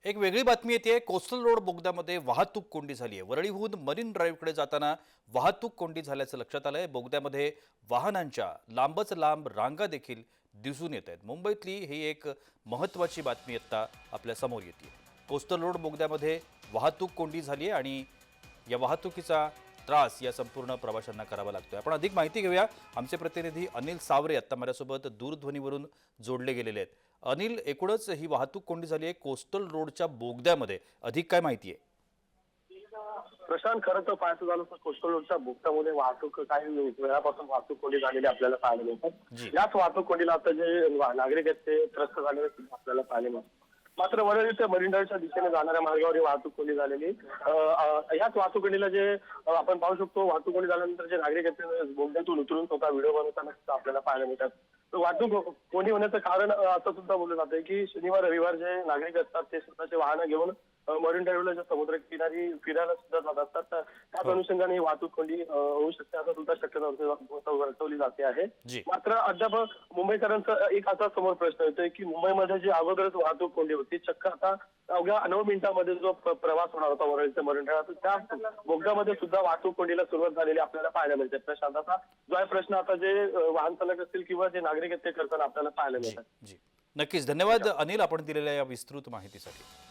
एक वेगळी बातमी येते। कोस्टल रोड बोगद्यामध्ये वाहतूक कोंडी झाली आहे। वरळीहून मरीन ड्राईव्हकडे जाताना वाहतूक कोंडी झाल्याचं लक्षात आलंय। बोगद्यामध्ये वाहनांच्या लांबच लांब रांगा देखील दिसून येत आहेत। मुंबईतली ही एक महत्त्वाची बातमी आता आपल्या समोर येते। कोस्टल रोड बोगद्यामध्ये वाहतूक कोंडी झाली आहे आणि या वाहतुकीचा त्रास या संपूर्ण प्रवाशांना करावा लागतोय। आपण अधिक माहिती घेऊया। आमचे प्रतिनिधी अनिल सावरे आता माझ्यासोबत दूरध्वनीवरून जोडले गेलेले आहेत। अनिल, एकूणच ही वाहतूक कोंडी झाली आहे कोस्टल रोडच्या बोगद्यामध्ये, अधिक काय माहिती आहे? प्रशांत, खरं तर पाहायचं झालं तर कोस्टल रोडच्या बोगद्यामध्ये वाहतूक काही वेळापासून वाहतूक कोंडी झालेली आपल्याला पाहायला मिळतात। याच वाहतूक कोंडीला आता जे नागरिक आहेत ते त्रस्त झालेले आपल्याला पाहायला मिळतात। मात्र वरळी ते मरीन ड्राईव्हच्या दिशेने जाणाऱ्या मार्गावर ही वाहतूक कोंडी झालेली। याच वाहतूक कोंडीला जे आपण पाहू शकतो, वाहतूक कोंडी झाल्यानंतर जे नागरिक आहेत ते बोगद्यातून उतरून स्वतः व्हिडिओ बनवताना आपल्याला पाहायला मिळतात। वाहतूक कोंडी होण्याचं कारण असं सुद्धा बोललं जातंय की शनिवार रविवार जे नागरिक असतात ते स्वतःचे वाहनं घेऊन मरीन ड्राईव्हला जे समुद्र किनारी फिरायला सुद्धा जात असतात, त्याच अनुषंगाने ही वाहतूक कोंडी होऊ शकते असं सुद्धा शक्यता वर्तवली जाते आहे। मात्र अद्याप मुंबईकरांचा एक असा समोर प्रश्न येतोय की मुंबईमध्ये जी अगोदरच वाहतूक कोंडी होती, चक्क आता अवघ्या 9 मिनिटांमध्ये जो प्रवास होणार होता वरळी ते मरीन ड्राईव्ह, त्या बोगद्यामध्ये सुद्धा वाहतूक कोंडीला सुरुवात झालेली आपल्याला पाहायला मिळते। प्रशांत, आता जो आहे प्रश्न आता जे वाहन चालक असतील किंवा जे नागरिक आहेत ते करताना आपल्याला पाहायला मिळतात। नक्कीच धन्यवाद अनिल, आपण दिलेल्या या विस्तृत माहितीसाठी।